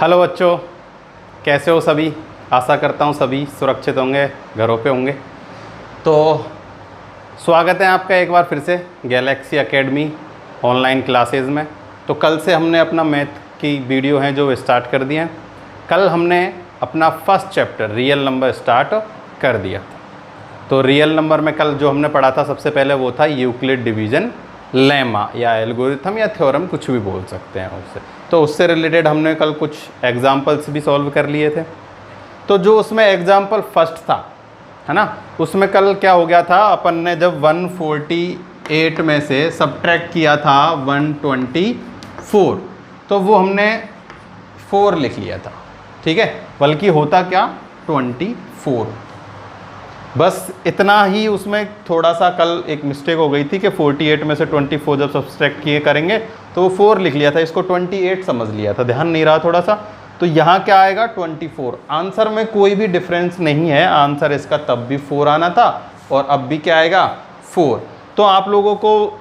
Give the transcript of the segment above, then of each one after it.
Hello बच्चों, कैसे हो सभी। आशा करता हूँ सभी सुरक्षित होंगे, घरों पे होंगे। तो स्वागत है आपका एक बार फिर से गैलेक्सी एकेडमी ऑनलाइन क्लासेस में। तो कल से हमने अपना मैथ की वीडियो हैं जो स्टार्ट कर दिए हैं। कल हमने अपना first chapter real number start कर दिया। तो रियल नंबर में कल जो हमने पढ़ा था सबसे पहले वो था यूक्लिड डिवीज़न लेमा या एल्गोरिथम या थ्योरम, कुछ भी बोल सकते हैं उससे। तो उससे रिलेटेड हमने कल कुछ एग्जाम्पल्स भी सॉल्व कर लिए थे। तो जो उसमें एग्जाम्पल फर्स्ट था, है ना, उसमें कल क्या हो गया था, अपन ने जब 148 में से सब्ट्रैक्ट किया था 124, तो वो हमने 4 लिख लिया था, ठीक है। बल्कि होता क्या 24। बस इतना ही उसमें थोड़ा सा कल एक मिस्टेक हो गई थी कि 48 में से 24 जब सब्सट्रैक्ट किए करेंगे तो वो 4 लिख लिया था, इसको 28 समझ लिया था, ध्यान नहीं रहा थोड़ा सा। तो यहाँ क्या आएगा 24। आंसर में कोई भी डिफरेंस नहीं है, आंसर इसका तब भी 4 आना था और अब भी क्या आएगा 4। तो आप लोगों को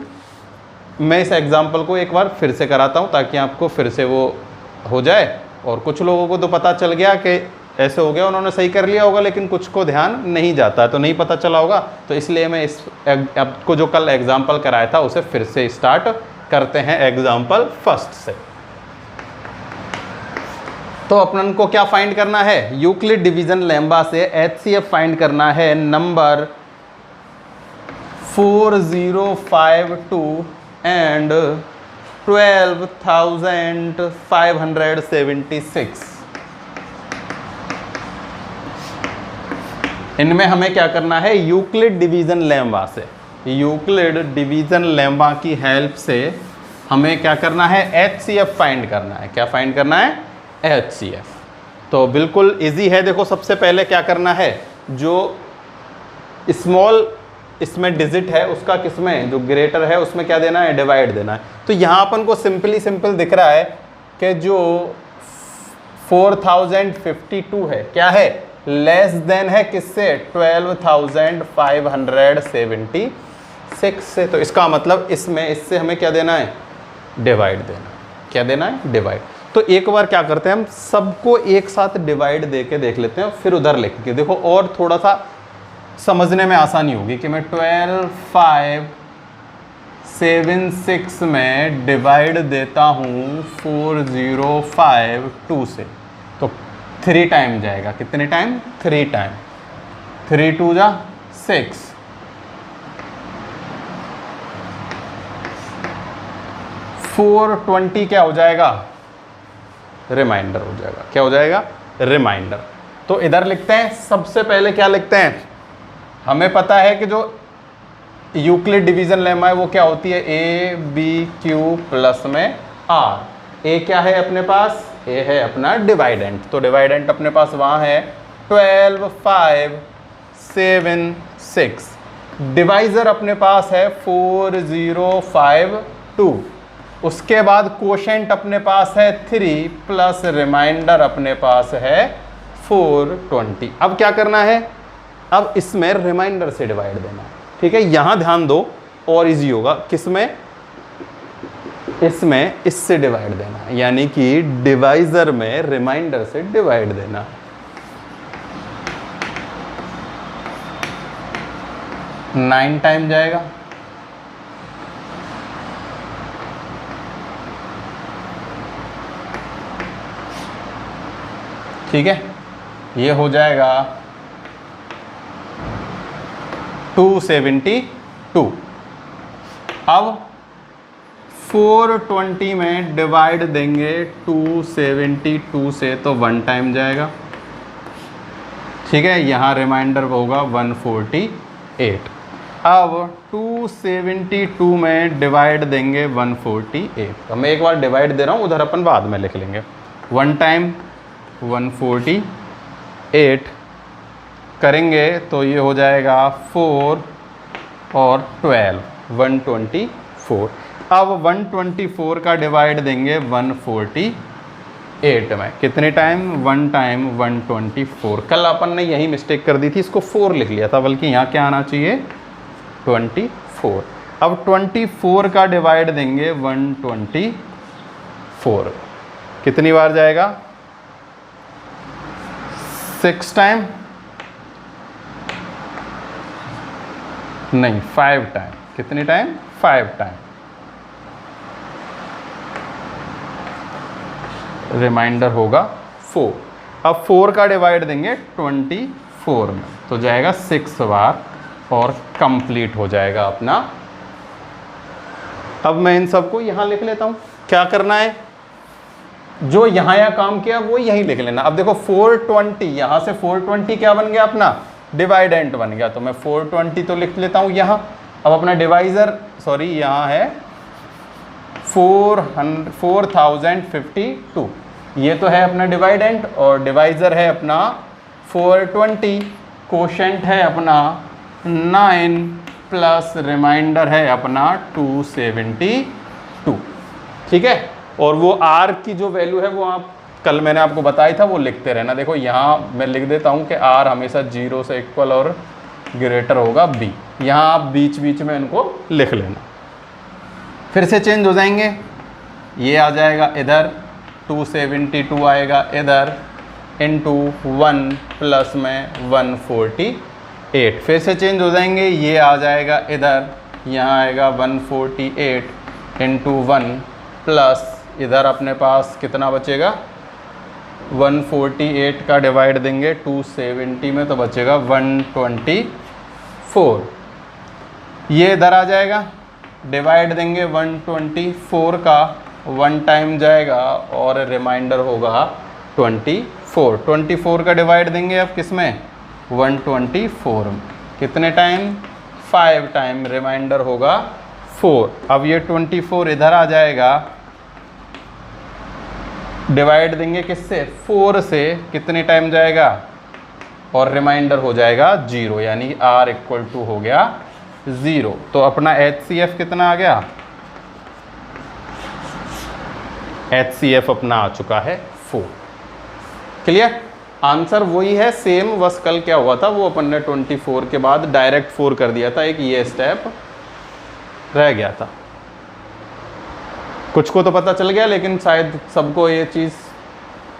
मैं इस एग्जाम्पल को एक बार फिर से कराता हूँ ताकि आपको फिर से वो हो जाए। और कुछ लोगों को तो पता चल गया कि ऐसे हो गया, उन्होंने सही कर लिया होगा, लेकिन कुछ को ध्यान नहीं जाता, तो नहीं पता चला होगा। तो इसलिए मैं इस आपको जो कल एग्जाम्पल कराया था उसे फिर से स्टार्ट करते हैं एग्जाम्पल फर्स्ट से। तो अपन को क्या फाइंड करना है, यूक्लिड डिवीजन लेम्बा से HCF फाइंड करना है नंबर 4052 एंड 12,576। इनमें हमें क्या करना है, यूक्लिड डिवीज़न लेम्बा से, यूक्लिड डिवीज़न लेम्बा की हेल्प से हमें क्या करना है, HCF फाइंड करना है। क्या फाइंड करना है, HCF। तो बिल्कुल इजी है। देखो सबसे पहले क्या करना है, जो स्मॉल इसमें डिजिट है उसका किसमें जो ग्रेटर है उसमें क्या देना है, डिवाइड देना है। तो यहाँ अपन को सिंपल दिख रहा है कि जो 4052 है क्या है, लेस देन है किससे, 12,576 से। तो इसका मतलब इसमें इससे हमें क्या देना है, डिवाइड देना। क्या देना है, डिवाइड। तो एक बार क्या करते हैं, हम सबको एक साथ डिवाइड दे के देख लेते हैं, फिर उधर लिख के देखो और थोड़ा सा समझने में आसानी होगी कि मैं 12,576 में डिवाइड देता हूँ 4052 से, तो 3 टाइम जाएगा। कितने टाइम, 3 टाइम। 3 2 जा 6, 420 क्या हो जाएगा, रिमाइंडर हो जाएगा। क्या हो जाएगा, रिमाइंडर। तो इधर लिखते हैं, सबसे पहले क्या लिखते हैं, हमें पता है कि जो यूक्लिड डिवीजन लेम्मा है वो क्या होती है, ए बी क्यू प्लस में आर। ए क्या है अपने पास, ए है अपना डिवाइडेंट। तो डिवाइडेंट अपने पास वहाँ है 12,576। डिवाइजर अपने पास है 4052। उसके बाद कोशेंट अपने पास है 3 प्लस रिमाइंडर अपने पास है 420। अब क्या करना है, अब इसमें रिमाइंडर से डिवाइड देना है, ठीक है। यहां ध्यान दो और इजी होगा, किसमें, इसमें इससे डिवाइड देना है, यानी कि डिवाइजर में रिमाइंडर से डिवाइड देना है। 9 टाइम जाएगा। ठीक है, ये हो जाएगा 272। अब 420 में डिवाइड देंगे 272 से, तो 1 टाइम जाएगा, ठीक है। यहाँ रिमाइंडर होगा 148। अब 272 में डिवाइड देंगे 148। तो मैं एक बार डिवाइड दे रहा हूँ, उधर अपन बाद में लिख लेंगे। 1 टाइम 148 करेंगे तो ये हो जाएगा 4 और 12, 124। अब 124 का डिवाइड देंगे 148 में, कितने टाइम, 1 टाइम 124। कल अपन ने यही मिस्टेक कर दी थी, इसको 4 लिख लिया था, बल्कि यहाँ क्या आना चाहिए 24। अब 24 का डिवाइड देंगे 124, कितनी बार जाएगा 6 टाइम नहीं 5 टाइम, कितनी टाइम? 5 टाइम। रिमाइंडर होगा 4। अब 4 का डिवाइड देंगे 24 में, तो जाएगा 6 बार और कंप्लीट हो जाएगा अपना। अब मैं इन सबको यहाँ लिख लेता हूँ। क्या करना है, जो यहाँ या काम किया वो यहीं लिख लेना। अब देखो 420, यहाँ से 420 क्या बन गया अपना? डिवाइडेंट बन गया, तो मैं 420 तो लिख लेता हूँ यहाँ। अब अपना डिवाइज़र, सॉरी यहाँ है 4052, ये तो है अपना डिवाइडेंट, और डिवाइज़र है अपना 420, कोशेंट है अपना 9 प्लस रिमाइंडर है अपना 272। ठीक है, और वो r की जो वैल्यू है वो आप कल मैंने आपको बताया था, वो लिखते रहना। देखो यहाँ मैं लिख देता हूँ कि r हमेशा 0 से इक्वल और ग्रेटर होगा b, यहाँ आप बीच बीच में इनको लिख लेना। फिर से चेंज हो जाएंगे, ये आ जाएगा इधर 272 आएगा इधर, इंटू 1 प्लस में 148, फिर से चेंज हो जाएंगे, ये आ जाएगा इधर, यहाँ आएगा 148 इंटू 1 प्लस इधर अपने पास कितना बचेगा? 148 का डिवाइड देंगे 270 में तो बचेगा 124। ये इधर आ जाएगा, डिवाइड देंगे 124 का 1 टाइम जाएगा और रिमाइंडर होगा 24 का डिवाइड देंगे अब किस में? 124 में, कितने टाइम? 5 टाइम, रिमाइंडर होगा 4। अब ये 24 इधर आ जाएगा, डिवाइड देंगे किससे? 4 से, कितने टाइम जाएगा? और रिमाइंडर हो जाएगा 0, यानी r इक्वल टू हो गया 0। तो अपना HCF कितना आ गया? HCF अपना आ चुका है 4। क्लियर? आंसर वही है सेम, बस कल क्या हुआ था, वो अपन ने 24 के बाद डायरेक्ट 4 कर दिया था, एक ये स्टेप रह गया था। कुछ को तो पता चल गया, लेकिन शायद सबको ये चीज़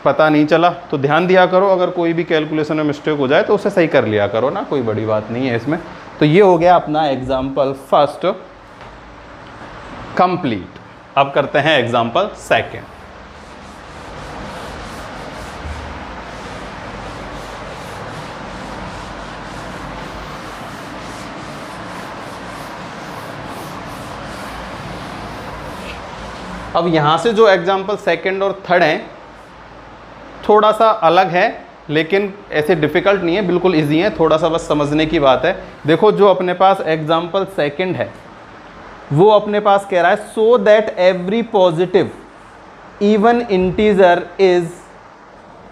पता नहीं चला, तो ध्यान दिया करो। अगर कोई भी कैलकुलेशन में मिस्टेक हो जाए तो उसे सही कर लिया करो ना, कोई बड़ी बात नहीं है इसमें। तो ये हो गया अपना एग्जाम्पल फर्स्ट कंप्लीट। अब करते हैं एग्जाम्पल सेकेंड। अब यहाँ से जो एग्जाम्पल सेकंड और थर्ड हैं थोड़ा सा अलग है, लेकिन ऐसे डिफ़िकल्ट नहीं है, बिल्कुल इजी है, थोड़ा सा बस समझने की बात है। देखो जो अपने पास एग्जाम्पल सेकंड है वो अपने पास कह रहा है so that every positive even integer is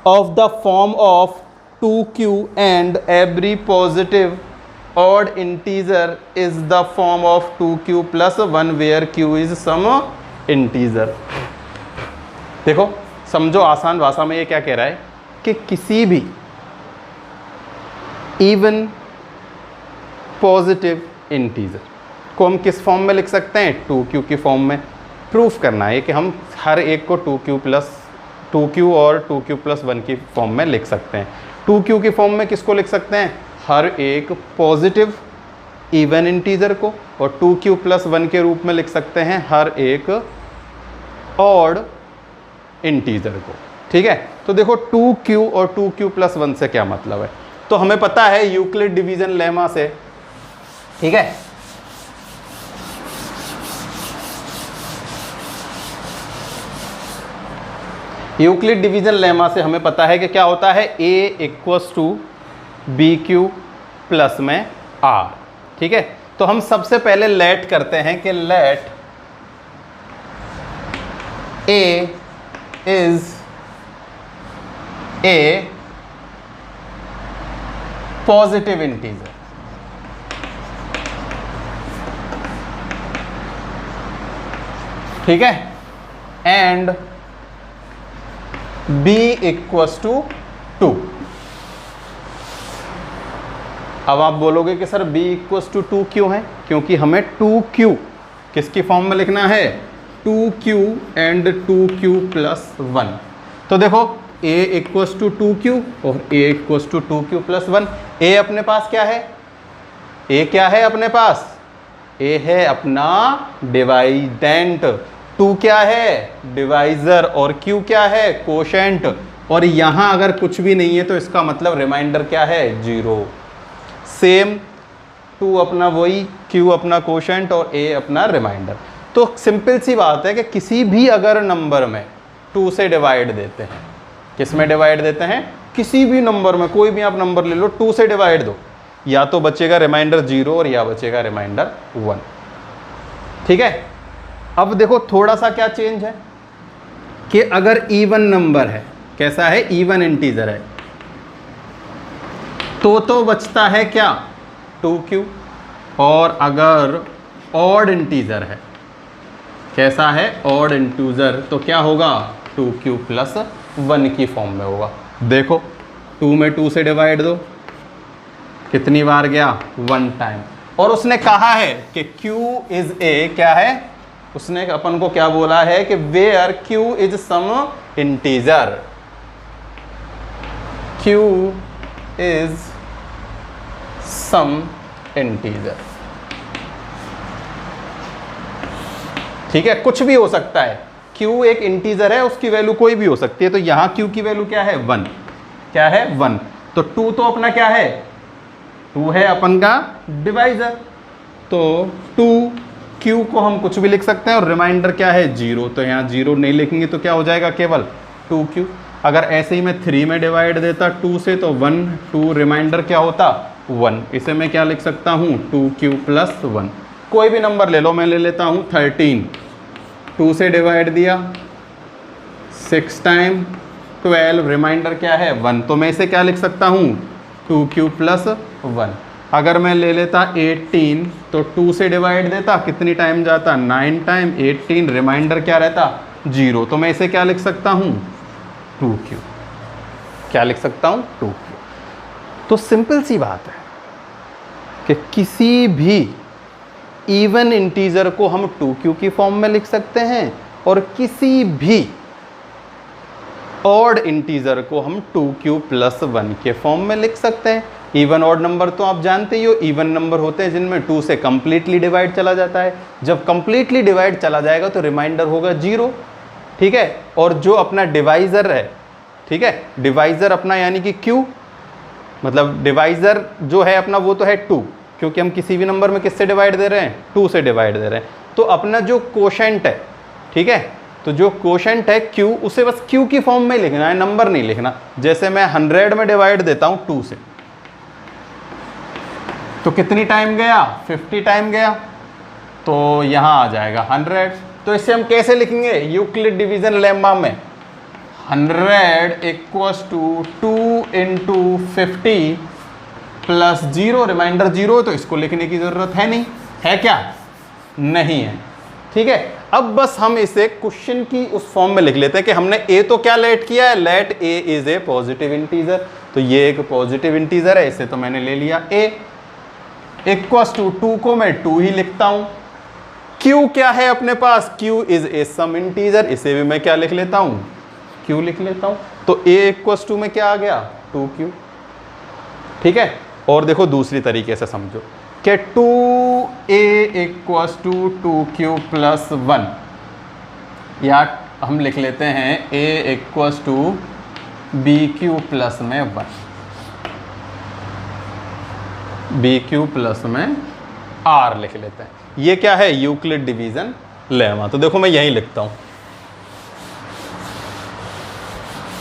of the form of 2q and every positive odd integer is the form of 2q plus 1 where q is some integer. देखो समझो, आसान भाषा में ये क्या कह रहा है कि किसी भी इवन पॉजिटिव इंटीजर को हम किस फॉर्म में लिख सकते हैं? 2q की फॉर्म में। प्रूफ करना है कि हम हर एक को 2q और 2q प्लस 1 की फॉर्म में लिख सकते हैं। 2q की फॉर्म में किसको लिख सकते हैं? हर एक पॉजिटिव इवन इंटीजर को, और 2q प्लस 1 के रूप में लिख सकते हैं हर एक ऑड इंटीजर को। ठीक है, तो देखो 2q और 2q प्लस 1 से क्या मतलब है, तो हमें पता है यूक्लिड डिवीजन लेमा से। ठीक है, यूक्लिड डिवीजन लेमा से हमें पता है कि क्या होता है, a equals to B Q plus में r। ठीक है, तो हम सबसे पहले लेट करते हैं कि let a is a positive integer. ठीक है, एंड b इक्वल्स टू 2। अब आप बोलोगे कि सर b इक्वल्स टू 2 क्यों है? क्योंकि हमें 2q किसकी फॉर्म में लिखना है? 2q and 2q plus 1। तो देखो a इक्वस टू 2q और a equals to 2q plus 1। a अपने पास क्या है, a क्या है अपने पास, a है अपना डिवाइडेंट, 2 क्या है डिवाइजर और q क्या है कोशेंट। और यहां अगर कुछ भी नहीं है तो इसका मतलब रिमाइंडर क्या है 0। सेम 2 अपना वही, q अपना कोशेंट और a अपना रिमाइंडर। तो सिंपल सी बात है कि किसी भी अगर नंबर में 2 से डिवाइड देते हैं, किस में डिवाइड देते हैं, किसी भी नंबर में, कोई भी आप नंबर ले लो, 2 से डिवाइड दो, या तो बचेगा रिमाइंडर 0 और या बचेगा रिमाइंडर 1। ठीक है। अब देखो थोड़ा सा क्या चेंज है कि अगर इवन नंबर है, कैसा है, इवन इंटीजर है, तो बचता है क्या 2q। और अगर ऑड इंटीजर है, कैसा है ऑड इंटीजर, तो क्या होगा 2q प्लस 1 की फॉर्म में होगा। देखो 2 में 2 से डिवाइड दो, कितनी बार गया 1 टाइम। और उसने कहा है कि q इज ए, क्या है, उसने अपन को क्या बोला है कि where q is some integer, q is some integer. ठीक है, कुछ भी हो सकता है, q एक इंटीजर है, उसकी वैल्यू कोई भी हो सकती है। तो यहां q की वैल्यू क्या है 1, क्या है 1। तो 2 तो अपना क्या है, 2 है अपन का डिवाइजर, तो 2q को हम कुछ भी लिख सकते हैं और रिमाइंडर क्या है 0। तो यहाँ 0 नहीं लिखेंगे तो क्या हो जाएगा केवल 2q। अगर ऐसे ही मैं 3 में डिवाइड देता 2 से तो 1, 2 रिमाइंडर क्या होता 1। इसे मैं क्या लिख सकता हूँ 2q प्लस 1। कोई भी नंबर ले लो, मैं ले लेता हूँ 13, 2 से डिवाइड दिया 6 टाइम 12, रिमाइंडर क्या है 1। तो मैं इसे क्या लिख सकता हूँ 2q प्लस 1। अगर मैं ले लेता 18 तो 2 से डिवाइड देता, कितनी टाइम जाता 9 टाइम, 18 रिमाइंडर क्या रहता 0। तो मैं इसे क्या लिख सकता हूँ 2q, क्या लिख सकता हूँ 2q। तो सिंपल सी बात है कि किसी भी इवन इंटीजर को हम 2q की फॉर्म में लिख सकते हैं और किसी भी ऑड इंटीजर को हम 2q प्लस 1 के फॉर्म में लिख सकते हैं। इवन ऑड नंबर तो आप जानते ही हो, इवन नंबर होते हैं जिनमें 2 से कंप्लीटली डिवाइड चला जाता है। जब कंप्लीटली डिवाइड चला जाएगा तो रिमाइंडर होगा 0। ठीक है। और जो अपना डिवाइजर है, ठीक है, डिवाइजर अपना यानी कि q, मतलब डिवाइजर जो है अपना वो तो है 2, क्योंकि हम किसी भी नंबर में किससे डिवाइड दे रहे हैं 2 से डिवाइड दे रहे हैं। तो अपना जो कोशेंट है, ठीक है, तो जो कोशेंट है q, उसे बस q की फॉर्म में लिखना है, नंबर नहीं लिखना। जैसे मैं 100 में डिवाइड देता हूं 2 से, तो कितनी टाइम गया 50 टाइम गया, तो यहां आ जाएगा 100। तो इसे हम कैसे लिखेंगे यूक्लिड डिवीजन लेम्मा में, 100 equals to 2 into 50 plus 0, remainder 0, तो इसको लिखने की जरूरत है नहीं, है क्या, नहीं है। ठीक है। अब बस हम इसे क्वेश्चन की उस फॉर्म में लिख लेते हैं कि हमने a तो क्या लेट किया है, let a is a positive integer. तो ये एक पॉजिटिव इंटीजर है, इसे तो मैंने ले लिया a इक्वल्स टू 2 को मैं 2 ही लिखता हूं। q क्या है अपने पास, q is a some integer, इसे भी मैं क्या लिख लेता हूं q लिख लेता हूं। तो a इक्वल्स टू में क्या आ गया 2q। ठीक है। और देखो दूसरी तरीके से समझो कि 2a equals to 2q plus 1, या हम लिख लेते हैं a equals to bq plus में 1, bq प्लस में r लिख लेते हैं। ये क्या है यूक्लिड डिवीजन लेमा। तो देखो मैं यही लिखता हूं,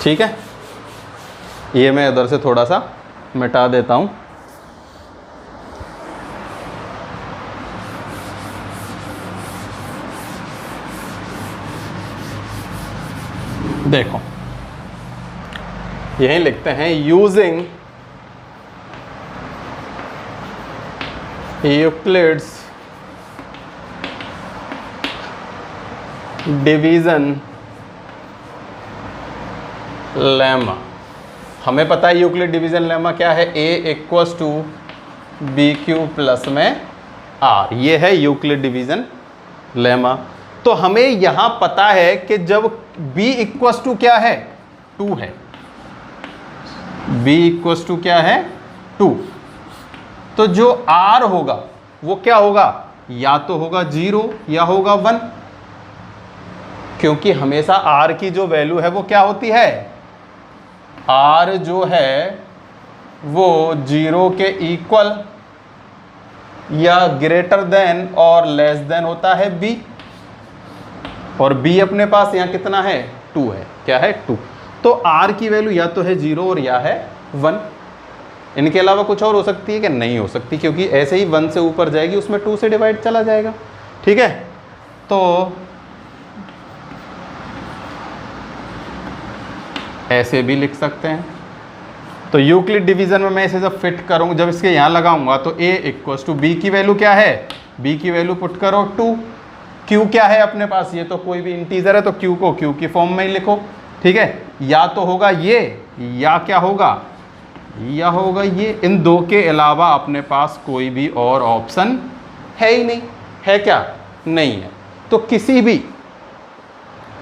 ठीक है। ये मैं इधर से थोड़ा सा मिटा देता हूं। देखो यही लिखते हैं, यूजिंग यूक्लिड्स डिवीजन लेमा। हमें पता है यूक्लिड डिवीजन लेमा क्या है, a equals to B Q plus में r, ये है यूक्लिड डिवीजन लेमा। तो हमें यहाँ पता है कि जब b इक्वल्स टू क्या है 2 है, b इक्वल्स टू क्या है 2। तो जो r होगा वो क्या होगा, या तो होगा 0 या होगा 1, क्योंकि हमेशा r की जो वैल्यू है वो क्या होती है, r जो है वो 0 के इक्वल या ग्रेटर देन और लेस देन होता है b, और b अपने पास यहाँ कितना है 2 है, क्या है 2। तो r की वैल्यू या तो है 0 और या है 1, इनके अलावा कुछ और हो सकती है कि नहीं हो सकती, क्योंकि ऐसे ही 1 से ऊपर जाएगी उसमें 2 से डिवाइड चला जाएगा। ठीक है, तो ऐसे भी लिख सकते हैं। तो यूक्लिड डिवीजन में मैं इसे जब फिट करूँ, जब इसके यहाँ लगाऊंगा तो a इक्वल्स टू b की वैल्यू क्या है, b की वैल्यू पुट करो 2, q क्या है अपने पास, ये तो कोई भी इंटीजर है तो q को q की फॉर्म में ही लिखो। ठीक है, या तो होगा ये या क्या होगा, या होगा ये, इन दो के अलावा अपने पास कोई भी और ऑप्शन है ही नहीं, है क्या, नहीं है। तो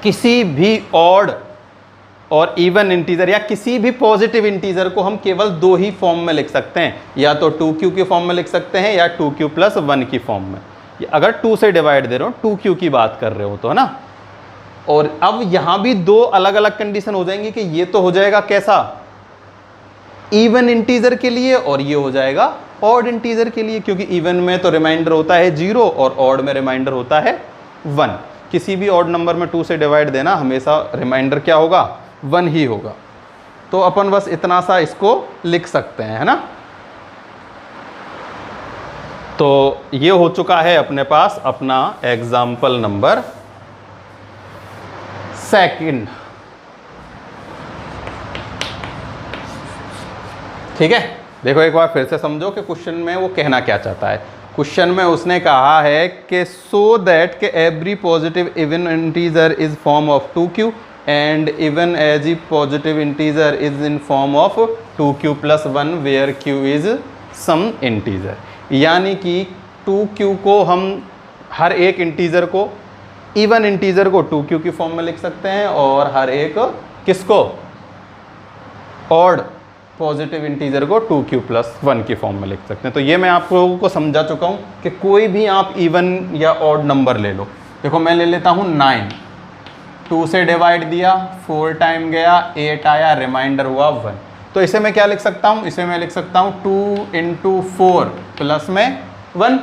किसी भी ऑड और इवन इंटीजर या किसी भी पॉजिटिव इंटीजर को हम केवल दो ही फॉर्म में लिख सकते हैं, या तो 2q की फॉर्म में लिख सकते हैं या 2q प्लस 1 की फॉर्म में। अगर 2 से डिवाइड दे रहे हो, 2q की बात कर रहे हो तो, है ना। और अब यहां भी दो अलग अलग कंडीशन हो जाएंगी कि ये तो हो जाएगा कैसा, इवन इंटीजर के लिए, और ये हो जाएगा ऑड इंटीजर के लिए, क्योंकि इवन में तो रिमाइंडर होता है 0 और ऑड में रिमाइंडर होता है 1। किसी भी ऑड नंबर में 2 से डिवाइड देना हमेशा रिमाइंडर क्या होगा, 1 ही होगा। तो अपन बस इतना सा इसको लिख सकते हैं, है ना। तो ये हो चुका है अपने पास अपना एग्जाम्पल नंबर 2। ठीक है, देखो एक बार फिर से समझो कि क्वेश्चन में वो कहना क्या चाहता है। क्वेश्चन में उसने कहा है कि सो दैट के every positive even integer is form of 2q and even as a positive integer is in form of 2q plus 1 where q is some integer। यानी कि 2q को हम हर एक इंटीजर को, इवन इंटीजर को 2q की form में लिख सकते हैं, और हर एक किसको, ऑड पॉजिटिव इंटीजर को 2q प्लस 1 की फॉर्म में लिख सकते हैं। तो ये मैं आप लोगों को समझा चुका हूँ कि कोई भी आप इवन या ऑड नंबर ले लो। देखो मैं ले लेता हूँ 9, 2 से डिवाइड दिया, 4 टाइम गया, 8 आया, रिमाइंडर हुआ 1। तो इसे मैं क्या लिख सकता हूँ, इसे मैं लिख सकता हूँ 2 इंटू 4 प्लस में 1,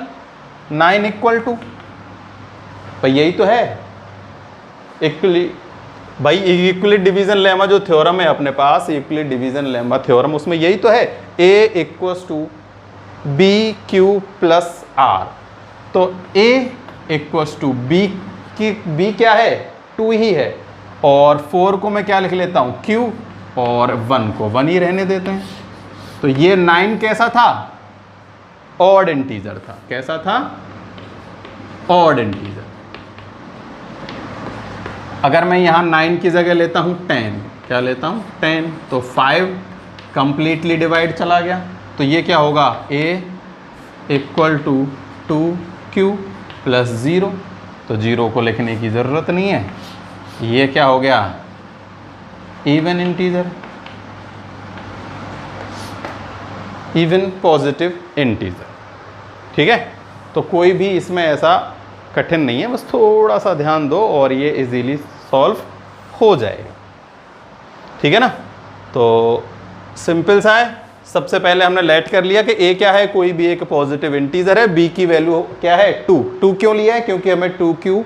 9 इक्वल टू, भाई यही तो है इक्वली, भाई यूक्लिड डिवीजन लेमा जो थ्योरम है अपने पास, यूक्लिड डिवीजन लेमा थ्योरम, उसमें यही तो है, a equals to B Q plus R. तो a इक्वल्स टू बी की, b क्या है 2 ही है, और 4 को मैं क्या लिख लेता हूँ q, और 1 को 1 ही रहने देते हैं। तो ये 9 कैसा था, ऑड इंटीजर था, कैसा था, ऑड इंटीजर। अगर मैं यहाँ 9 की जगह लेता हूँ 10, क्या लेता हूँ 10, तो 5 कंप्लीटली डिवाइड चला गया। तो ये क्या होगा, a equal to 2q plus 0, तो 0 को लिखने की ज़रूरत नहीं है। ये क्या हो गया, even integer, even positive integer. ठीक है, तो कोई भी इसमें ऐसा कठिन नहीं है, बस थोड़ा सा ध्यान दो और ये इजीली सॉल्व हो जाएगा। ठीक है ना। तो सिंपल सा है, सबसे पहले हमने लेट कर लिया कि a क्या है, कोई भी एक पॉजिटिव इंटीजर है, b की वैल्यू क्या है 2 क्यों लिया है, क्योंकि हमें 2q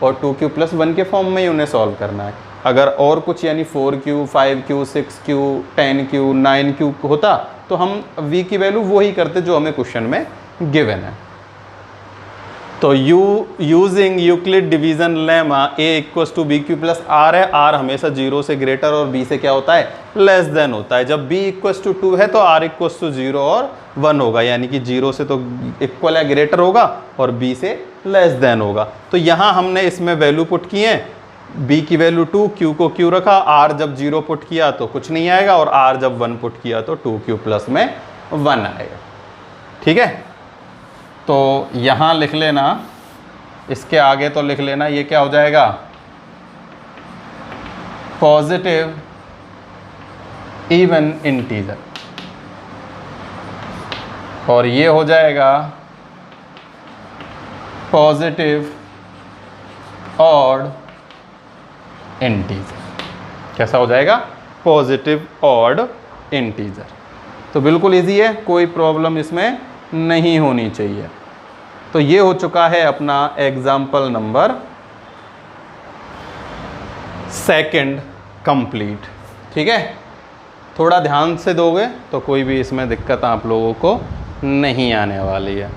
और 2q प्लस 1 के फॉर्म में ही उन्हें सॉल्व करना है। अगर और कुछ यानी 4q 5q 6q 10q 9q होता तो हम v की वैल्यू वो ही करते जो हमें क्वेश्चन में गिवन है। तो using Euclid division lemma a equals to B Q plus R है, r हमेशा 0 से ग्रेटर और b से क्या होता है, लेस देन होता है। जब b इक्वल्स टू 2 है तो r इक्वल्स टू 0 और 1 होगा, यानी कि 0 से तो इक्वल या ग्रेटर होगा और b से लेस देन होगा। तो यहाँ हमने इसमें वैल्यू पुट की है, b की वैल्यू 2, q को q रखा, r जब 0 पुट किया तो कुछ नहीं आएगा, और r जब 1 पुट किया तो 2q प्लस में 1 आएगा। ठीक है, तो यहाँ लिख लेना, इसके आगे तो लिख लेना, ये क्या हो जाएगा, पॉजिटिव इवन इंटीजर, और ये हो जाएगा पॉजिटिव ऑड इंटीजर। कैसा हो जाएगा? Positive odd integer. तो बिल्कुल इजी है, कोई प्रॉब्लम इसमें नहीं होनी चाहिए। तो ये हो चुका है अपना एग्जाम्पल नंबर 2 कंप्लीट। ठीक है, थोड़ा ध्यान से दोगे तो कोई भी इसमें दिक्कत आप लोगों को नहीं आने वाली है।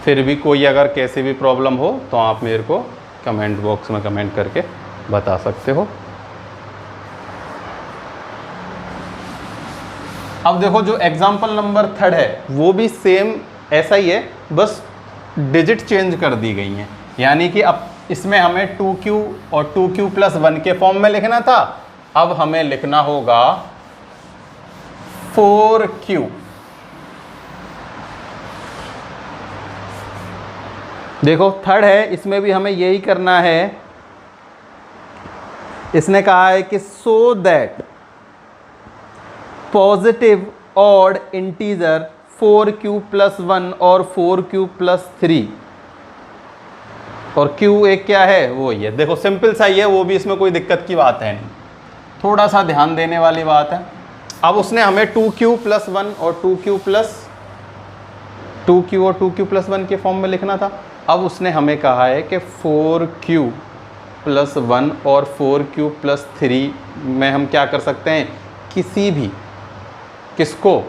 फिर भी कोई अगर कैसी भी प्रॉब्लम हो तो आप मेरे को कमेंट बॉक्स में कमेंट करके बता सकते हो। अब देखो जो एग्जाम्पल नंबर 3 है वो भी सेम ऐसा ही है, बस डिजिट चेंज कर दी गई हैं। यानी कि अब इसमें हमें 2q और 2q + 1 के फॉर्म में लिखना था, अब हमें लिखना होगा 4q। देखो 3 है, इसमें भी हमें यही करना है। इसने कहा है कि so that positive odd integer 4q + 1 और 4q + 3, और q एक क्या है वो ये देखो सिंपल सा ही है, वो भी इसमें कोई दिक्कत की बात है नहीं, थोड़ा सा ध्यान देने वाली बात है। अब उसने हमें 2q + 1 और 2q और 2q + 1 के फॉर्म में लिखना था। अब उसने हमें कहा है कि 4q + 1 और 4q + 3 में हम क्या कर सकते हैं, किसी भी किसको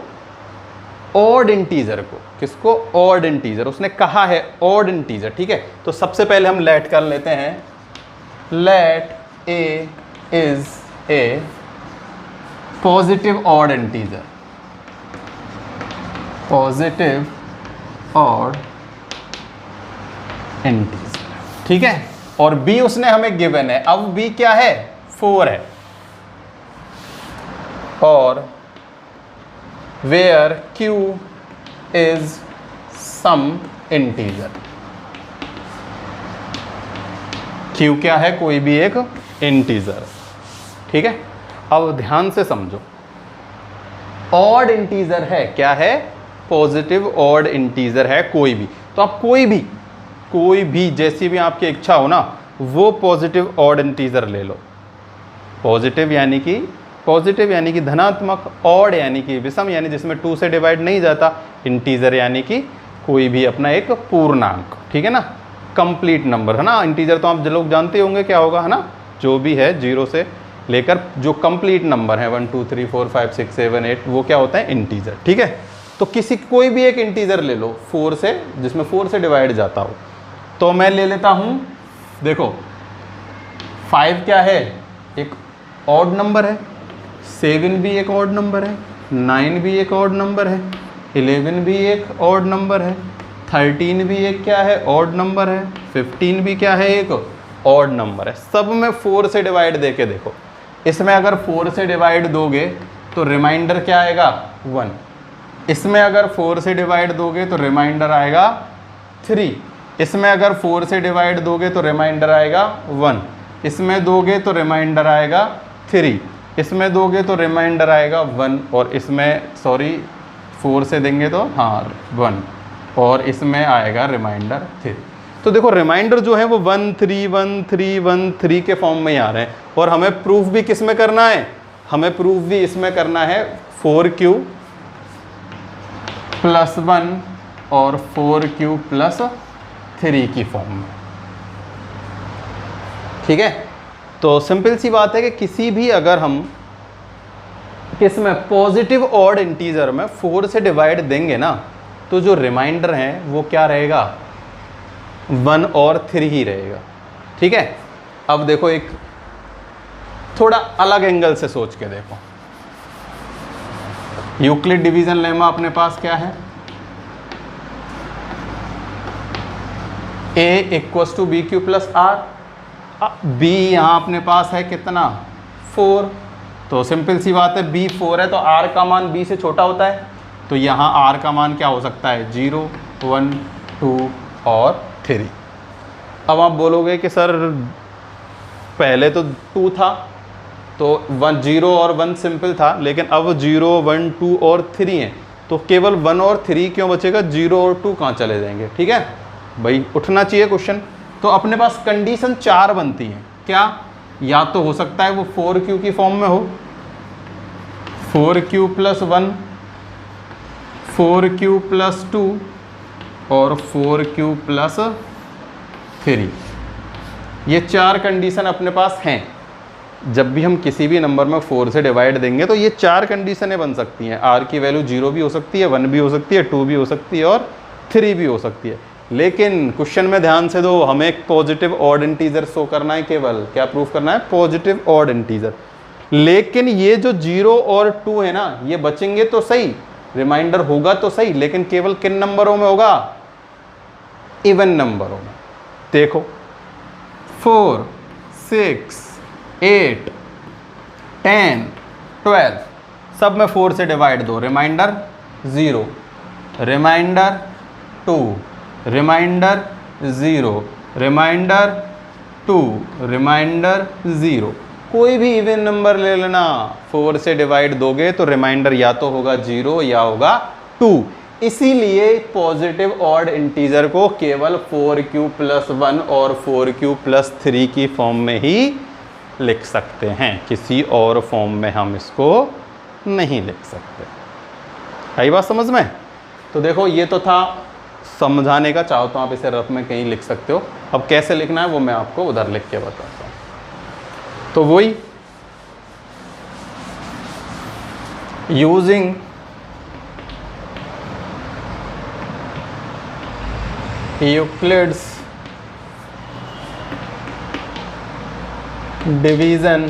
ऑड इंटीजर को, किसको ऑड इंटीजर, उसने कहा है ऑड इंटीजर। ठीक है, तो सबसे पहले हम लेट कर लेते हैं, let a is a positive odd integer, positive odd integer. ठीक है, और b उसने हमें गिवन है, अब b क्या है, 4 है, और where q is some integer, q क्या है, कोई भी एक इंटीजर। ठीक है, अब ध्यान से समझो, ऑड इंटीजर है, क्या है, पॉजिटिव ऑड इंटीजर है कोई भी। तो आप कोई भी जैसी भी आपकी इच्छा हो ना, वो पॉजिटिव ऑड इंटीजर ले लो। पॉजिटिव यानी कि धनात्मक, ऑड यानी कि विषम, यानी जिसमें 2 से डिवाइड नहीं जाता, इंटीजर यानी कि कोई भी अपना एक पूर्णांक। ठीक है ना, कंप्लीट नंबर है ना। इंटीजर तो आप लोग जानते होंगे क्या होगा, है ना, जो भी है 0 से लेकर जो कंप्लीट नंबर है 1 2 3 4 5 6 7 8, वो क्या होता है, इंटीजर। ठीक है, तो कोई भी एक इंटीजर ले लो 4 से, जिसमें 4 से डिवाइड जाता हो। तो मैं ले लेता हूँ, देखो 5 क्या है, एक ऑड नंबर है, 7 भी एक ऑड नंबर है, 9 भी एक ऑड नंबर है, 11 भी एक ऑड नंबर है, 13 भी एक क्या है, ऑड नंबर है, 15 भी क्या है, एक ऑड नंबर है। सब में 4 से डिवाइड दे के देखो, इसमें अगर 4 से डिवाइड दोगे तो रिमाइंडर क्या आएगा, 1। इसमें अगर 4 से डिवाइड दोगे तो रिमाइंडर आएगा 3। इसमें अगर 4 से डिवाइड दोगे तो रिमाइंडर आएगा 1। इसमें दोगे तो रिमाइंडर आएगा 3। इसमें दोगे तो रिमाइंडर आएगा 1, और इसमें 4 से देंगे तो 1, और इसमें आएगा रिमाइंडर 3। तो देखो रिमाइंडर जो है वो 1 3 1 3 1 3 के फॉर्म में ही आ रहे हैं। और हमें प्रूफ भी किस में करना है, हमें प्रूफ भी इसमें करना है 4q + 1 और 4q + 3 की फॉर्म में। ठीक है, तो सिंपल सी बात है कि किसी भी अगर हम किसमें पॉजिटिव ऑड इंटीजर में 4 से डिवाइड देंगे ना, तो जो रिमाइंडर है वो क्या रहेगा, 1 और 3 ही रहेगा। ठीक है, अब देखो एक थोड़ा अलग एंगल से सोच के देखो, यूक्लिड डिवीजन लेमा अपने पास क्या है, a = bq + r। b यहाँ अपने पास है कितना, 4। तो सिंपल सी बात है, b 4 है तो r का मान b से छोटा होता है, तो यहाँ r का मान क्या हो सकता है, 0 1 2 और 3। अब आप बोलोगे कि सर पहले तो 2 था, तो 0 और 1 सिंपल था, लेकिन अब 0 1 2 और 3 हैं, तो केवल 1 और 3 क्यों बचेगा, 0 और 2 कहाँ चले जाएंगे। ठीक है भाई, उठना चाहिए क्वेश्चन। तो अपने पास कंडीशन 4 बनती है, क्या, या तो हो सकता है वो 4q की फॉर्म में हो, 4q + 1, 4q + 2 और 4q + 3। ये 4 कंडीशन अपने पास हैं। जब भी हम किसी भी नंबर में 4 से डिवाइड देंगे तो ये 4 कंडीशनें बन सकती हैं। r की वैल्यू 0 भी हो सकती है, 1 भी हो सकती है, 2 भी हो सकती है और 3 भी हो सकती है। लेकिन क्वेश्चन में ध्यान से दो, हमें एक पॉजिटिव ऑड इंटीजर शो करना है, केवल क्या प्रूफ करना है, पॉजिटिव ऑड इंटीजर। लेकिन ये जो 0 और 2 है ना, ये बचेंगे तो सही, रिमाइंडर होगा तो सही, लेकिन केवल किन नंबरों में होगा, इवन नंबरों में। देखो 4 6 8 10 12 सब में 4 से डिवाइड दो, remainder 0, remainder 2, remainder 0, remainder 2, remainder 0। कोई भी इवन नंबर ले लेना, 4 से डिवाइड दोगे तो रिमाइंडर या तो होगा 0 या होगा 2। इसीलिए पॉजिटिव ऑड इंटीजर को केवल 4q + 1 और 4q + 3 की फॉर्म में ही लिख सकते हैं, किसी और फॉर्म में हम इसको नहीं लिख सकते। आई बात समझ में। तो देखो ये तो था समझाने का, चाहो तो आप इसे रफ में कहीं लिख सकते हो। अब कैसे लिखना है वो मैं आपको उधर लिख के बताता हूँ। तो वही यूजिंग यूक्लिड्स डिवीजन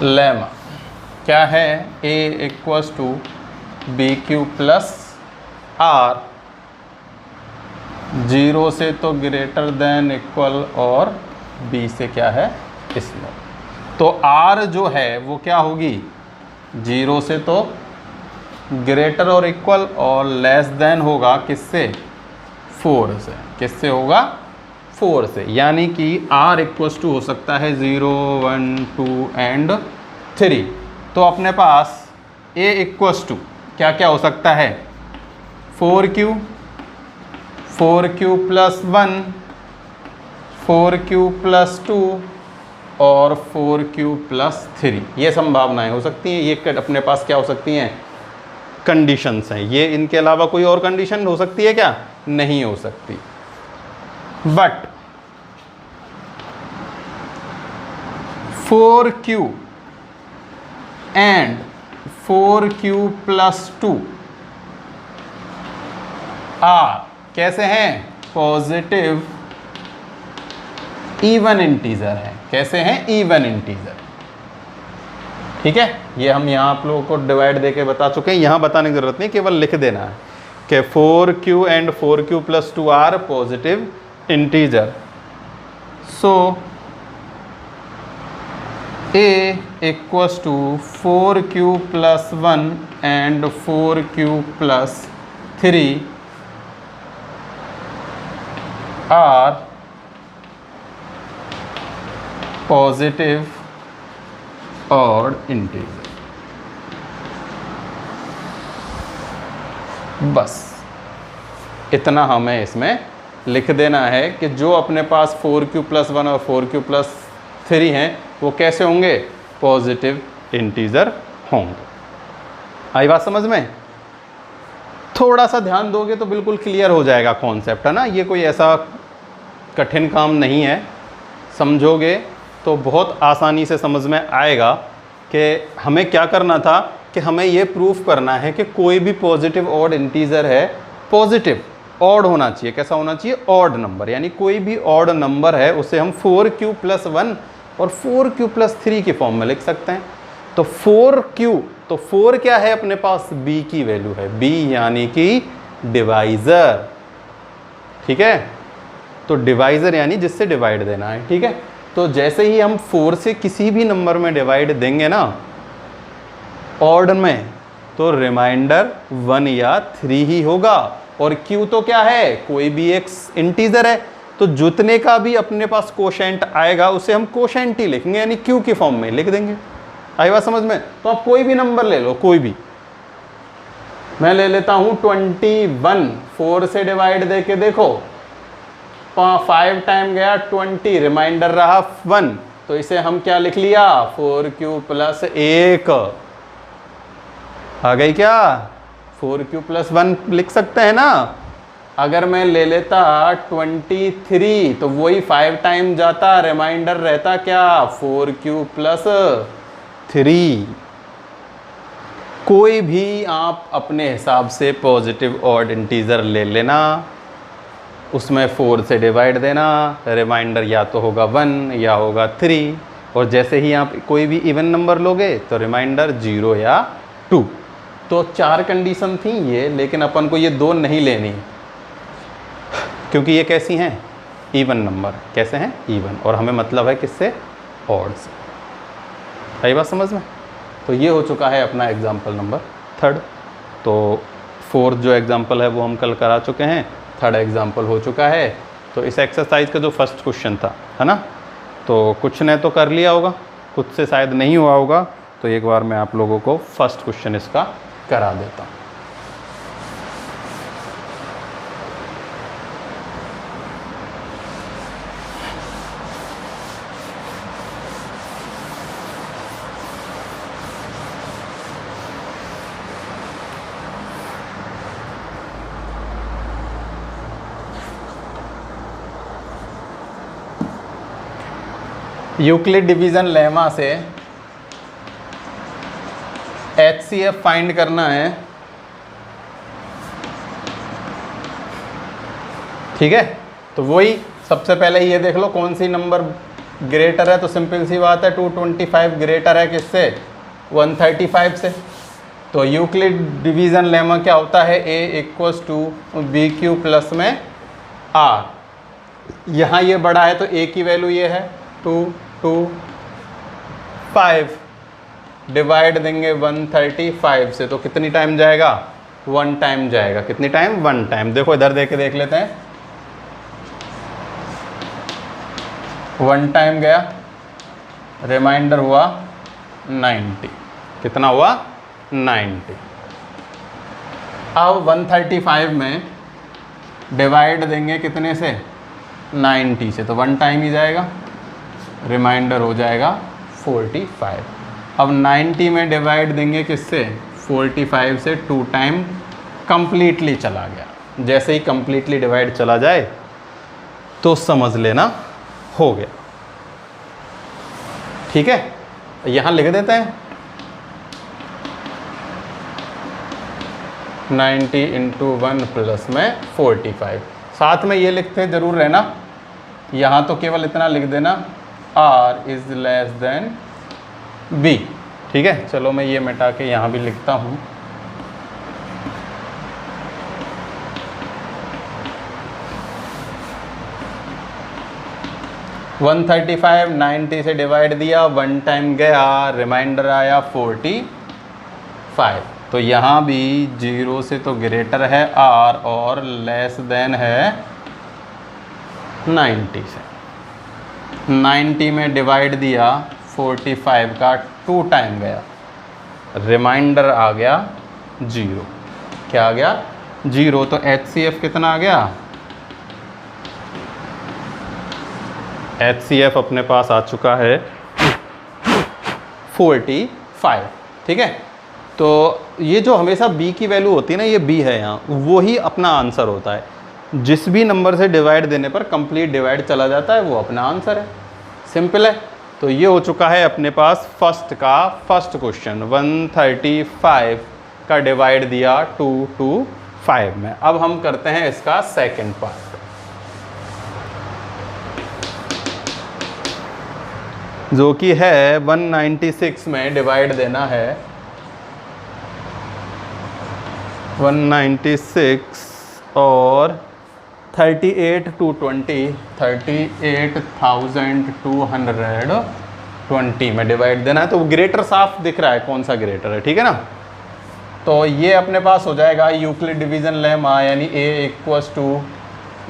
लेमा, क्या है, a = bq + r, 0 से तो ग्रेटर देन इक्वल और b से क्या है, स्मॉल। तो r जो है वो क्या होगी, 0 से तो ग्रेटर और इक्वल और लेस देन होगा किससे, 4 से। किससे होगा, 4 से। यानी कि r = हो सकता है 0 1 2 एंड 3। तो अपने पास a = क्या क्या हो सकता है, 4q + 1, 4q + 2 और 4q + 3। ये संभावनाएं हो सकती हैं, ये अपने पास क्या हो सकती हैं, कंडीशंस हैं। ये इनके अलावा कोई और कंडीशन हो सकती है क्या, नहीं हो सकती। But 4q and 4q + 2 are कैसे हैं, पॉजिटिव इवन इंटीजर है। कैसे हैं, इवन इंटीजर। ठीक है, ये हम यहाँ आप लोगों को डिवाइड देके बता चुके हैं, यहाँ बताने की जरूरत नहीं, केवल लिख देना है कि 4q and 4q + 2 are positive integer. So a = 4q + 1 and 4q + 3 are positive odd integer। बस इतना हमें इसमें लिख देना है कि जो अपने पास 4q + 1 और 4q + 3 हैं वो कैसे होंगे, पॉजिटिव इंटीजर होंगे। आई बात समझ में। थोड़ा सा ध्यान दोगे तो बिल्कुल क्लियर हो जाएगा कॉन्सेप्ट, है ना। ये कोई ऐसा कठिन काम नहीं है, समझोगे तो बहुत आसानी से समझ में आएगा कि हमें क्या करना था, कि हमें ये प्रूफ करना है कि कोई भी पॉजिटिव ऑड इंटीजर है, पॉजिटिव ऑड होना चाहिए। कैसा होना चाहिए, ऑड नंबर। यानी कोई भी ऑड नंबर है उसे हम 4q + 1 और 4q + 3 की फॉर्म में लिख सकते हैं। तो 4q, तो 4 क्या है अपने पास, b की वैल्यू है, b यानी कि डिवाइजर। ठीक है, तो डिवाइजर यानी जिससे डिवाइड देना है। ठीक है, तो जैसे ही हम 4 से किसी भी नंबर में डिवाइड देंगे ना ऑड में, तो रिमाइंडर 1 या 3 ही होगा। और q तो क्या है, कोई भी एक इंटीजर है, तो जितने का भी अपने पास कोशेंट आएगा उसे हम कोशेंट ही लिखेंगे, यानी क्यू के फॉर्म में लिख देंगे। आई बात समझ में? तो आप कोई भी नंबर ले लो, कोई भी। मैं ले लेता हूं 21, 4 से डिवाइड दे के देखो, 5 टाइम गया 20, रिमाइंडर रहा 1, तो इसे हम क्या लिख लिया, 4q प्लस 1 आ गई क्या, 4q प्लस 1 लिख सकते हैं ना। अगर मैं ले लेता 23 तो वही 5 टाइम जाता, रिमाइंडर रहता क्या, 4q प्लस 3। कोई भी आप अपने हिसाब से पॉजिटिव ऑड इंटीजर ले लेना, उसमें 4 से डिवाइड देना, रिमाइंडर या तो होगा 1 या होगा 3, और जैसे ही आप कोई भी इवन नंबर लोगे तो रिमाइंडर 0 या 2। तो 4 कंडीशन थी ये, लेकिन अपन को ये 2 नहीं लेनी क्योंकि ये कैसी हैं, इवन नंबर। कैसे हैं, इवन, और हमें मतलब है किससे, ऑड से। सही बात समझ में? तो ये हो चुका है अपना एग्जाम्पल नंबर 3। तो 4th जो एग्जाम्पल है वो हम कल करा चुके हैं, 3rd एग्जाम्पल हो चुका है। तो इस एक्सरसाइज का जो फर्स्ट क्वेश्चन था, है ना, तो कुछ ने तो कर लिया होगा, कुछ से शायद नहीं हुआ होगा, तो एक बार मैं आप लोगों को फर्स्ट क्वेश्चन इसका करा देता हूँ। यूक्लिड डिवीज़न लेमा से HCF फाइंड करना है, ठीक है। तो वही सबसे पहले ये देख लो कौन सी नंबर ग्रेटर है, तो सिंपल सी बात है 225 ग्रेटर है किससे, 135 से। तो यूक्लिड डिवीज़न लेमा क्या होता है, A = BQ प्लस में R। यहाँ ये बड़ा है तो A की वैल्यू ये है 2, 2, 5, डिवाइड देंगे 135 से, तो कितनी टाइम जाएगा, 1 टाइम जाएगा। कितनी टाइम, 1 टाइम। देखो इधर देख के देख लेते हैं, 1 टाइम गया, रिमाइंडर हुआ 90। कितना हुआ, 90। अब 135 में डिवाइड देंगे कितने से, 90 से, तो 1 टाइम ही जाएगा, रिमाइंडर हो जाएगा 45। अब 90 में डिवाइड देंगे किससे, 45 से, 2 टाइम कंप्लीटली चला गया। जैसे ही कंप्लीटली डिवाइड चला जाए तो समझ लेना हो गया, ठीक है। यहाँ लिख देते हैं 90 × 1 प्लस में 45। साथ में ये लिखते ज़रूर रहना, यहाँ तो केवल इतना लिख देना R > B, ठीक है। चलो मैं ये मिटा के यहाँ भी लिखता हूँ, वन 135 90 से डिवाइड दिया, 1 टाइम गया, रिमाइंडर आया 45। तो यहाँ भी 0 से तो ग्रेटर है R और लेस देन है 90 से। 90 में डिवाइड दिया 45 का, 2 टाइम गया, रिमाइंडर आ गया 0। क्या आ गया, 0। तो HCF कितना आ गया, HCF अपने पास आ चुका है 45, ठीक है। तो ये जो हमेशा B की वैल्यू होती है ना, ये B है यहाँ, वो ही अपना आंसर होता है। जिस भी नंबर से डिवाइड देने पर कंप्लीट डिवाइड चला जाता है वो अपना आंसर है, सिंपल है। तो ये हो चुका है अपने पास फर्स्ट का फर्स्ट क्वेश्चन। 135 का डिवाइड दिया 2 to 5 में। अब हम करते हैं इसका सेकंड पार्ट। जो कि है 196 में डिवाइड देना है 196 और 38 to 20, 38,220 में डिवाइड देना है। तो ग्रेटर साफ दिख रहा है कौन सा ग्रेटर है, ठीक है ना। तो ये अपने पास हो जाएगा यूक्लिड डिवीज़न लेमा, यानी A =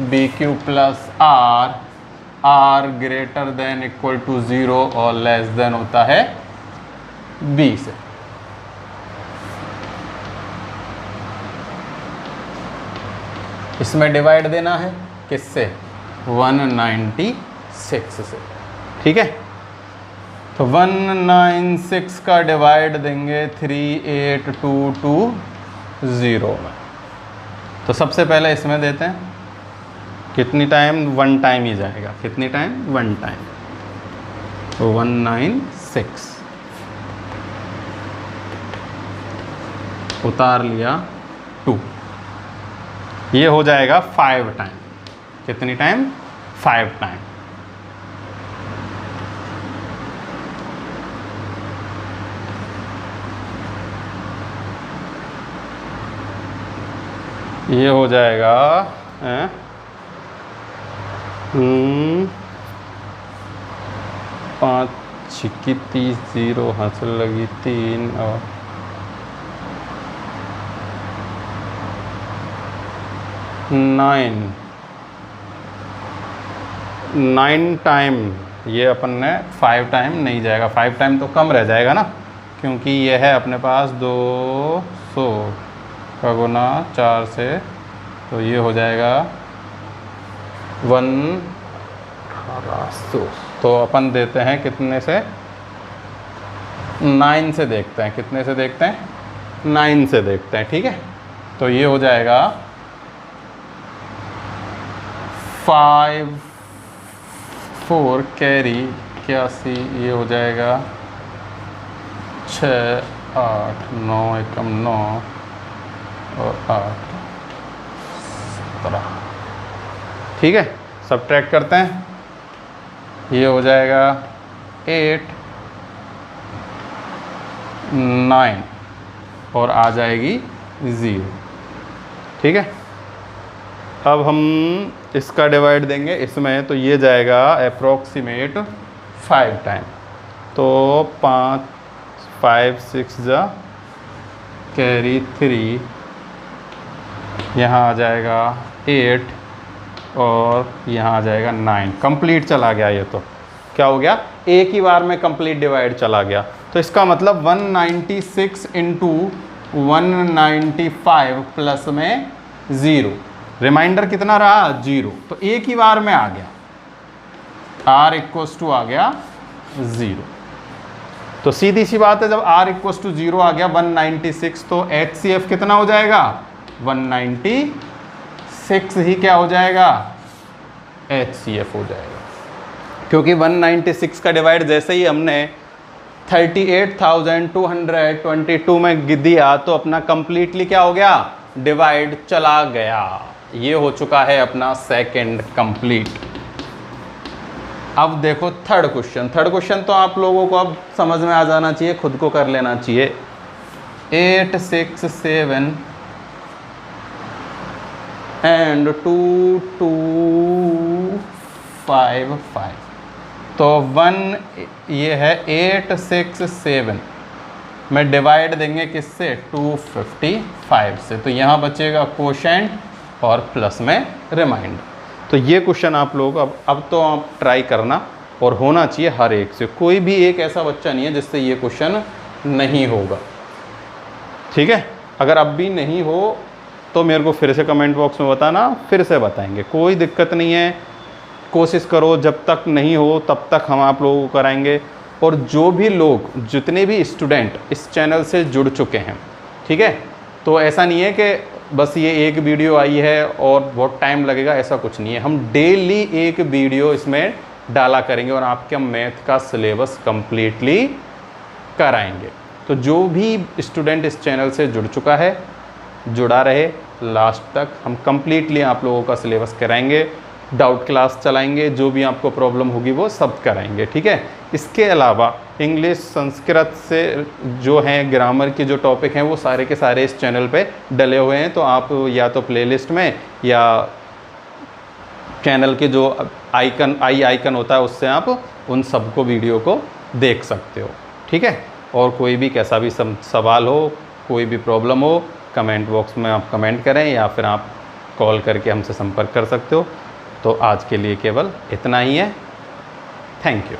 B Q plus R, R greater than equal to 0 और लेस देन होता है बी से। इसमें डिवाइड देना है किससे? 196 से। ठीक है, तो 196 का डिवाइड देंगे 38220 में। तो सबसे पहले इसमें देते हैं, कितनी टाइम? 1 टाइम ही जाएगा। कितनी टाइम? 1 टाइम। तो 196 उतार लिया 2, ये हो जाएगा 5 टाइम। कितनी टाइम? 5 टाइम। ये हो जाएगा 5 छिक्की 30, 0 हासिल लगी 3 और 9 टाइम। ये अपन ने 5 टाइम नहीं जाएगा, 5 टाइम तो कम रह जाएगा ना, क्योंकि ये है अपने पास 200 का गुना 4 से, तो ये हो जाएगा 1800। तो अपन देते हैं कितने से? 9 से देखते हैं। कितने से देखते हैं? 9 से देखते हैं। ठीक है, तो ये हो जाएगा 5 4 कैरी 81, ये हो जाएगा 6 8 9 एकम 9 और 8 17। ठीक है, सब्ट्रैक्ट करते हैं, ये हो जाएगा 8 9 और आ जाएगी 0। ठीक है, अब हम इसका डिवाइड देंगे इसमें, तो ये जाएगा अप्रॉक्सीमेट 5 टाइम। तो 5 5 6 जा कैरी 3, यहाँ आ जाएगा 8 और यहाँ आ जाएगा 9। कंप्लीट चला गया। ये तो क्या हो गया? एक ही बार में कंप्लीट डिवाइड चला गया। तो इसका मतलब 196 इंटू 195 प्लस में 0, रिमाइंडर कितना रहा? 0। तो एक ही बार में आ गया, r इक्वस टू आ गया 0। तो सीधी सी बात है, जब r इक्वस टू 0 आ गया 196, तो HCF कितना हो जाएगा? 196 ही क्या हो जाएगा? HCF हो जाएगा, क्योंकि 196 का डिवाइड जैसे ही हमने 38,222 में दिया तो अपना कंप्लीटली क्या हो गया? डिवाइड चला गया। ये हो चुका है अपना सेकंड कंप्लीट। अब देखो थर्ड क्वेश्चन। थर्ड क्वेश्चन तो आप लोगों को अब समझ में आ जाना चाहिए, खुद को कर लेना चाहिए। 8 6 7 एंड 2 2 5 5। तो 1 ये है 8 6 7 में डिवाइड देंगे किससे? 255 से। तो यहाँ बचेगा कोशेंट और प्लस में रिमाइंडर। तो ये क्वेश्चन आप लोग अब तो आप ट्राई करना, और होना चाहिए हर एक से। कोई भी एक ऐसा बच्चा नहीं है जिससे ये क्वेश्चन नहीं होगा। ठीक है, अगर अब भी नहीं हो तो मेरे को फिर से कमेंट बॉक्स में बताना, फिर से बताएंगे, कोई दिक्कत नहीं है। कोशिश करो, जब तक नहीं हो तब तक हम आप लोगों को कराएंगे। और जो भी लोग, जितने भी स्टूडेंट इस चैनल से जुड़ चुके हैं, ठीक है, तो ऐसा नहीं है कि बस ये एक वीडियो आई है और बहुत टाइम लगेगा, ऐसा कुछ नहीं है। हम डेली एक वीडियो इसमें डाला करेंगे और आपके मैथ का सिलेबस कंप्लीटली कराएंगे। तो जो भी स्टूडेंट इस चैनल से जुड़ चुका है, जुड़ा रहे लास्ट तक। हम कंप्लीटली आप लोगों का सिलेबस कराएंगे, डाउट क्लास चलाएंगे, जो भी आपको प्रॉब्लम होगी वो सब कराएंगे। ठीक है, इसके अलावा इंग्लिश, संस्कृत से जो हैं ग्रामर के जो टॉपिक हैं वो सारे के सारे इस चैनल पे डले हुए हैं। तो आप या तो प्लेलिस्ट में या चैनल के जो आई आइकन होता है उससे आप उन सबको वीडियो को देख सकते हो। ठीक है, और कोई भी कैसा भी सवाल हो, कोई भी प्रॉब्लम हो, कमेंट बॉक्स में आप कमेंट करें या फिर आप कॉल करके हमसे संपर्क कर सकते हो। तो आज के लिए केवल इतना ही है। Thank you.